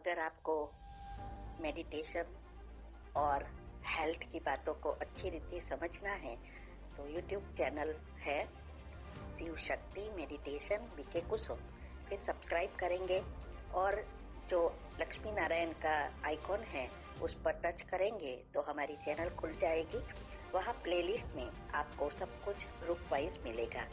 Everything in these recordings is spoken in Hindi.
अगर आपको मेडिटेशन और हेल्थ की बातों को अच्छी रीति समझना है तो यूट्यूब चैनल है शिव शक्ति मेडिटेशन बीके कुसुम, फिर सब्सक्राइब करेंगे और जो लक्ष्मी नारायण का आइकॉन है उस पर टच करेंगे तो हमारी चैनल खुल जाएगी। वहाँ प्लेलिस्ट में आपको सब कुछ ग्रुप वाइज मिलेगा।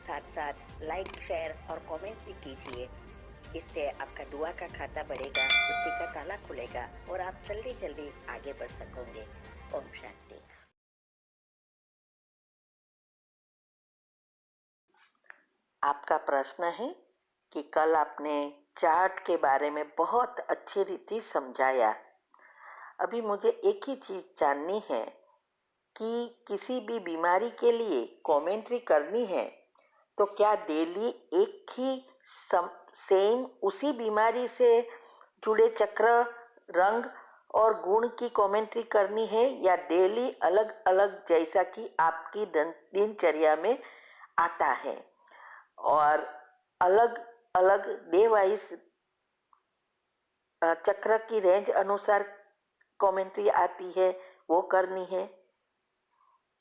साथ साथ लाइक, शेयर और कमेंट भी कीजिए। इससे आपका दुआ का खाता बढ़ेगा, बुद्धि का ताला खुलेगा और आप जल्दी जल्दी आगे बढ़ सकोगे। ओम शांति। आपका प्रश्न है कि कल आपने चार्ट के बारे में बहुत अच्छी रीति समझाया। अभी मुझे एक ही चीज़ जाननी है कि किसी भी बीमारी के लिए कमेंट्री करनी है तो क्या डेली एक ही सेम उसी बीमारी से जुड़े चक्र, रंग और गुण की कमेंट्री करनी है या डेली अलग अलग जैसा कि आपकी दिनचर्या में आता है और अलग अलग डे वाइज चक्र की रेंज अनुसार कमेंट्री आती है वो करनी है।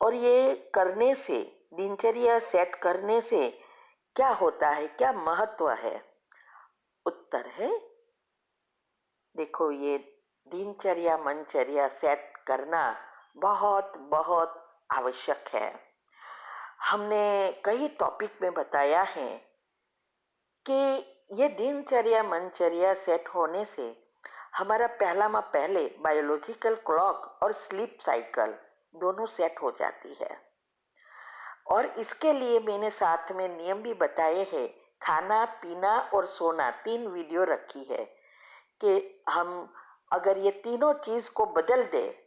और ये करने से, दिनचर्या सेट करने से क्या होता है, क्या महत्व है? उत्तर है, देखो, ये दिनचर्या मनचर्या सेट करना बहुत बहुत आवश्यक है। हमने कई टॉपिक में बताया है कि ये दिनचर्या मनचर्या सेट होने से हमारा पहले बायोलॉजिकल क्लॉक और स्लीप साइकिल दोनों सेट हो जाती है। और इसके लिए मैंने साथ में नियम भी बताए हैं। खाना, पीना और सोना 3 वीडियो रखी है कि हम अगर ये तीनों चीज़ को बदल दे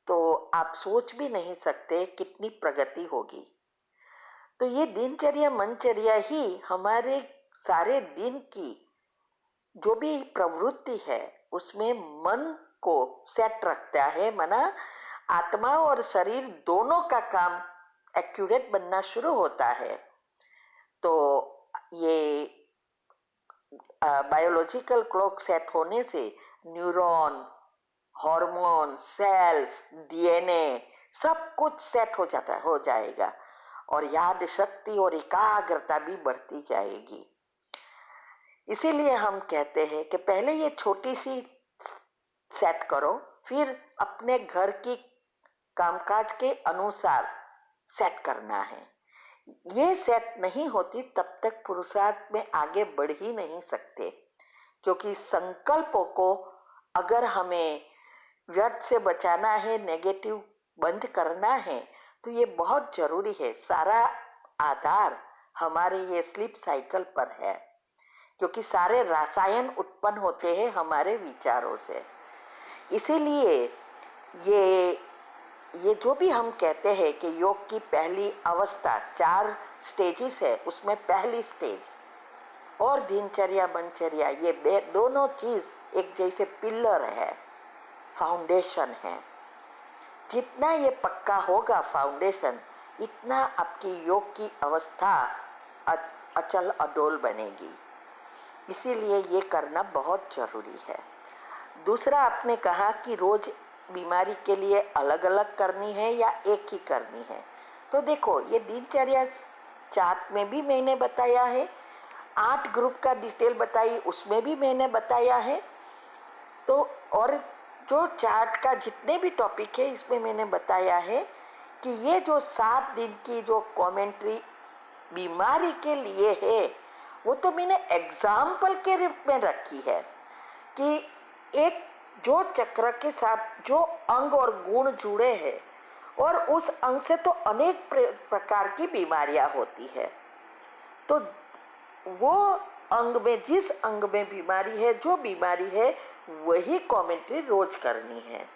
तो आप सोच भी नहीं सकते कितनी प्रगति होगी। तो ये दिनचर्या मनचर्या ही हमारे सारे दिन की जो भी प्रवृत्ति है उसमें मन को सेट रखता है। मना आत्मा और शरीर दोनों का काम एक्यूरेट बनना शुरू होता है। तो ये बायोलॉजिकल क्लॉक सेट होने से न्यूरॉन, हार्मोन, सेल्स, डीएनए सब कुछ सेट हो जाएगा और याद शक्ति और एकाग्रता भी बढ़ती जाएगी। इसीलिए हम कहते हैं कि पहले ये छोटी सी सेट करो, फिर अपने घर की कामकाज के अनुसार सेट करना है। ये सेट नहीं होती तब तक पुरुषार्थ में आगे बढ़ ही नहीं सकते, क्योंकि संकल्पों को अगर हमें व्यर्थ से बचाना है, नेगेटिव बंद करना है, तो ये बहुत जरूरी है। सारा आधार हमारे ये स्लीप साइकिल पर है, क्योंकि सारे रसायन उत्पन्न होते हैं हमारे विचारों से। इसीलिए ये जो भी हम कहते हैं कि योग की पहली अवस्था 4 स्टेजेस है, उसमें पहली स्टेज और दिनचर्या मनचर्या, ये दोनों चीज एक जैसे पिलर है, फाउंडेशन है। जितना ये पक्का होगा फाउंडेशन, इतना आपकी योग की अवस्था अचल अडोल बनेगी। इसीलिए ये करना बहुत जरूरी है। दूसरा, आपने कहा कि रोज बीमारी के लिए अलग अलग करनी है या एक ही करनी है। तो देखो, ये दिनचर्या चार्ट में भी मैंने बताया है, 8 ग्रुप का डिटेल बताई उसमें भी मैंने बताया है। तो और जो चार्ट का जितने भी टॉपिक है इसमें मैंने बताया है कि ये जो 7 दिन की जो कमेंट्री बीमारी के लिए है वो तो मैंने एग्जाम्पल के रूप में रखी है कि एक जो चक्र के साथ जो अंग और गुण जुड़े हैं और उस अंग से तो अनेक प्रकार की बीमारियां होती है। तो वो अंग में, जिस अंग में बीमारी है, जो बीमारी है, वही कमेंट्री रोज करनी है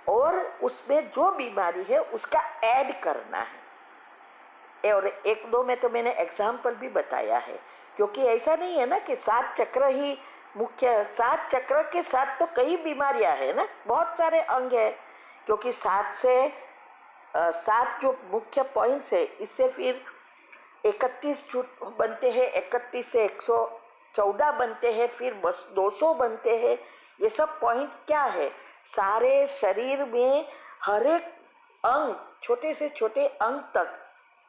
और उसमें जो बीमारी है उसका ऐड करना है। और 1-2 में तो मैंने एग्जाम्पल भी बताया है, क्योंकि ऐसा नहीं है ना कि 7 चक्र ही मुख्य, 7 चक्र के साथ तो कई बीमारियां है ना, बहुत सारे अंग है। क्योंकि 7 जो मुख्य पॉइंट्स है, इससे फिर 31 जो बनते हैं, 31 से 14 बनते हैं, फिर बस 200 बनते हैं। ये सब पॉइंट क्या है? सारे शरीर में हर एक अंग, छोटे से छोटे अंग तक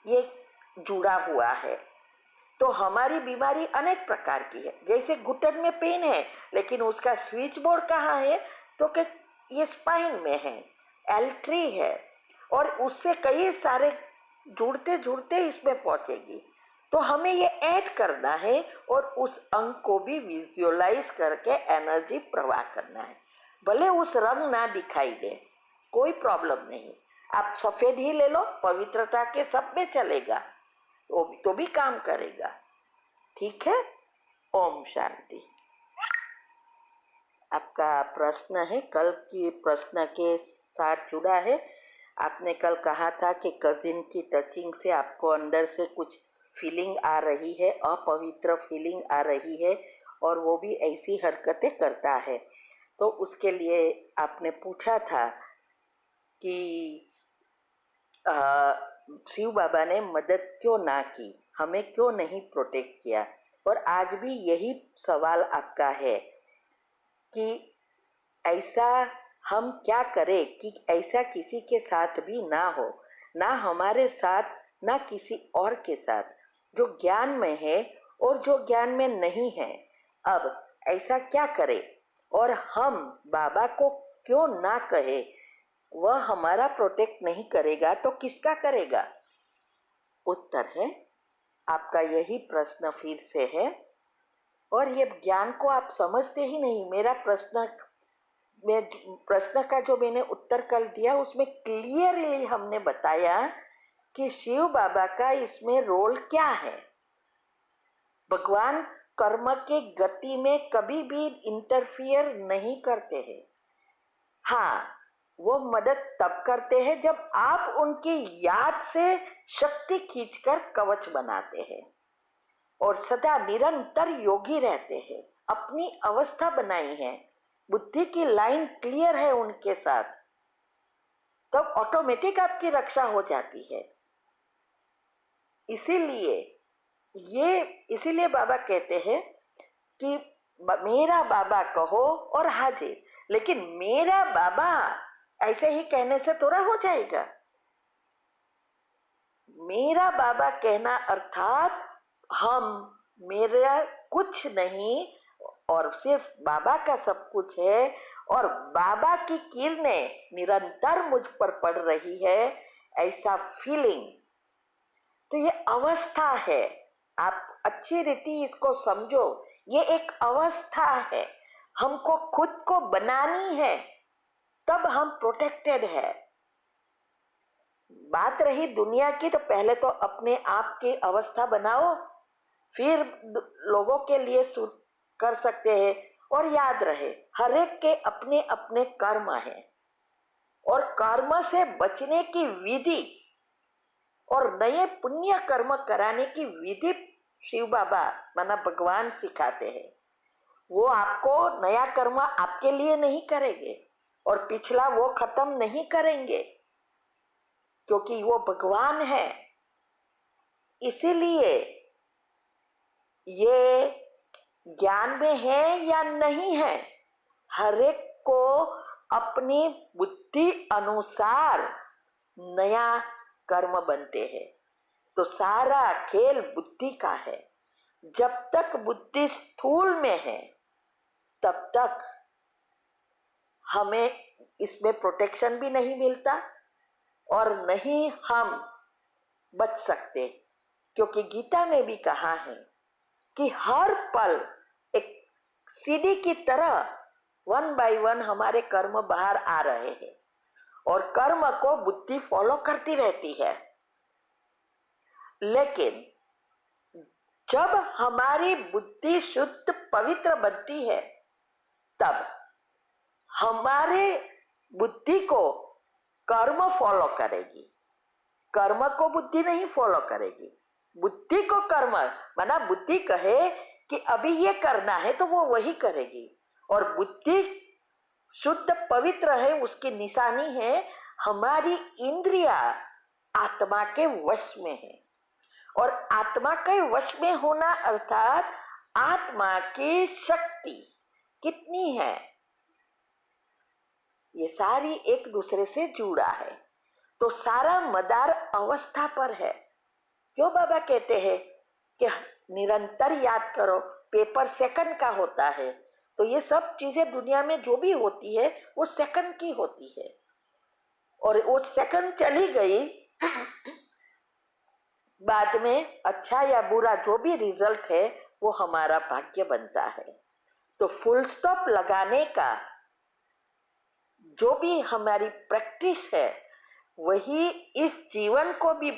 ये जुड़ा हुआ है। तो हमारी बीमारी अनेक प्रकार की है। जैसे घुटन में पेन है, लेकिन उसका स्विच बोर्ड कहाँ है? तो कि ये स्पाइन में है, L3 है, और उससे कई सारे जुड़ते जुड़ते इसमें पहुंचेगी। तो हमें ये ऐड करना है और उस अंग को भी विजुअलाइज करके एनर्जी प्रवाह करना है। भले उस रंग ना दिखाई दे, कोई प्रॉब्लम नहीं, आप सफेद ही ले लो, पवित्रता के सब में चलेगा, तो भी काम करेगा। ठीक है? ओम शांति। आपका प्रश्न है, कल की प्रश्न के साथ जुड़ा है। आपने कल कहा था कि कजिन की टचिंग से आपको अंदर से कुछ फीलिंग आ रही है, अपवित्र फीलिंग आ रही है, और वो भी ऐसी हरकतें करता है। तो उसके लिए आपने पूछा था कि शिव बाबा ने मदद क्यों ना की, हमें क्यों नहीं प्रोटेक्ट किया। और आज भी यही सवाल आपका है कि ऐसा हम क्या करें कि ऐसा किसी के साथ भी ना हो, ना हमारे साथ, ना किसी और के साथ, जो ज्ञान में है और जो ज्ञान में नहीं है। अब ऐसा क्या करें? और हम बाबा को क्यों ना कहे? वह हमारा प्रोटेक्ट नहीं करेगा तो किसका करेगा? उत्तर है, आपका यही प्रश्न फिर से है, और ये ज्ञान को आप समझते ही नहीं। मेरा प्रश्न का जो मैंने उत्तर कल दिया, उसमें क्लियरली हमने बताया कि शिव बाबा का इसमें रोल क्या है। भगवान कर्म के गति में कभी भी इंटरफियर नहीं करते हैं। हाँ, वो मदद तब करते हैं जब आप उनकी याद से शक्ति खींचकर कवच बनाते हैं और सदा निरंतर योगी रहते हैं। अपनी अवस्था बनाई है, बुद्धि की लाइन क्लियर है उनके साथ, तब ऑटोमेटिक आपकी रक्षा हो जाती है। इसीलिए बाबा कहते हैं कि मेरा बाबा कहो और हाजिर। लेकिन मेरा बाबा ऐसे ही कहने से थोड़ा हो जाएगा। मेरा बाबा कहना अर्थात मेरा कुछ नहीं और सिर्फ बाबा का सब कुछ है, और बाबा की किरणें निरंतर मुझ पर पड़ रही है, ऐसा फीलिंग। तो ये अवस्था है, आप अच्छी रीति इसको समझो। ये एक अवस्था है, हमको खुद को बनानी है, तब हम प्रोटेक्टेड है। बात रही दुनिया की, तो पहले तो अपने आप की अवस्था बनाओ, फिर लोगों के लिए कर सकते हैं। और याद रहे, हर एक के अपने अपने कर्म हैं, और कर्म से बचने की विधि और नए पुण्य कर्म कराने की विधि शिव बाबा माना भगवान सिखाते हैं। वो आपको नया कर्म आपके लिए नहीं करेंगे और पिछला वो खत्म नहीं करेंगे, क्योंकि वो भगवान है। इसीलिए ये ज्ञान में है या नहीं है, हर एक को अपनी बुद्धि अनुसार नया कर्म बनते हैं। तो सारा खेल बुद्धि का है। जब तक बुद्धि स्थूल में है, तब तक हमें इसमें प्रोटेक्शन भी नहीं मिलता और नहीं हम बच सकते, क्योंकि गीता में भी कहा है कि हर पल एक सीढ़ी की तरह 1 बाय 1 हमारे कर्म बाहर आ रहे हैं, और कर्म को बुद्धि फॉलो करती रहती है। लेकिन जब हमारी बुद्धि शुद्ध पवित्र बनती है, तब हमारे बुद्धि को कर्म फॉलो करेगी, कर्म को बुद्धि नहीं फॉलो करेगी। बुद्धि को कर्म माना बुद्धि कहे कि अभी ये करना है तो वो वही करेगी, और बुद्धि शुद्ध पवित्र है, उसकी निशानी है हमारी इंद्रिया आत्मा के वश में है। और आत्मा के वश में होना अर्थात आत्मा की शक्ति कितनी है, ये सारी एक दूसरे से जुड़ा है। तो सारा मदार अवस्था पर है। क्यों बाबा कहते हैं कि निरंतर याद करो, पेपर सेकंड का होता है। तो ये सब चीजें दुनिया में जो भी होती है वो सेकंड की होती है, और वो सेकंड चली गई, बाद में अच्छा या बुरा जो भी रिजल्ट है वो हमारा भाग्य बनता है। तो फुल स्टॉप लगाने का जो भी हमारी प्रैक्टिस है वही इस जीवन को भी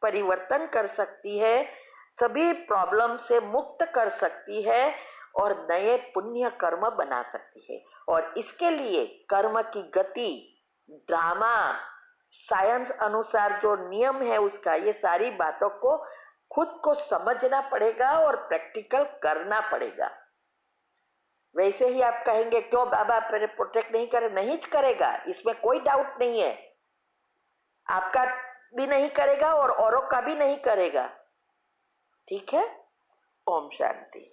परिवर्तन कर सकती है, सभी प्रॉब्लम से मुक्त कर सकती है और नए पुण्य कर्म बना सकती है। और इसके लिए कर्म की गति, ड्रामा, साइंस अनुसार जो नियम है उसका, ये सारी बातों को खुद को समझना पड़ेगा और प्रैक्टिकल करना पड़ेगा। वैसे ही आप कहेंगे क्यों बाबा प्रोटेक्ट नहीं करे, नहीं करेगा, इसमें कोई डाउट नहीं है। आपका भी नहीं करेगा और औरों का भी नहीं करेगा। ठीक है। ओम शांति।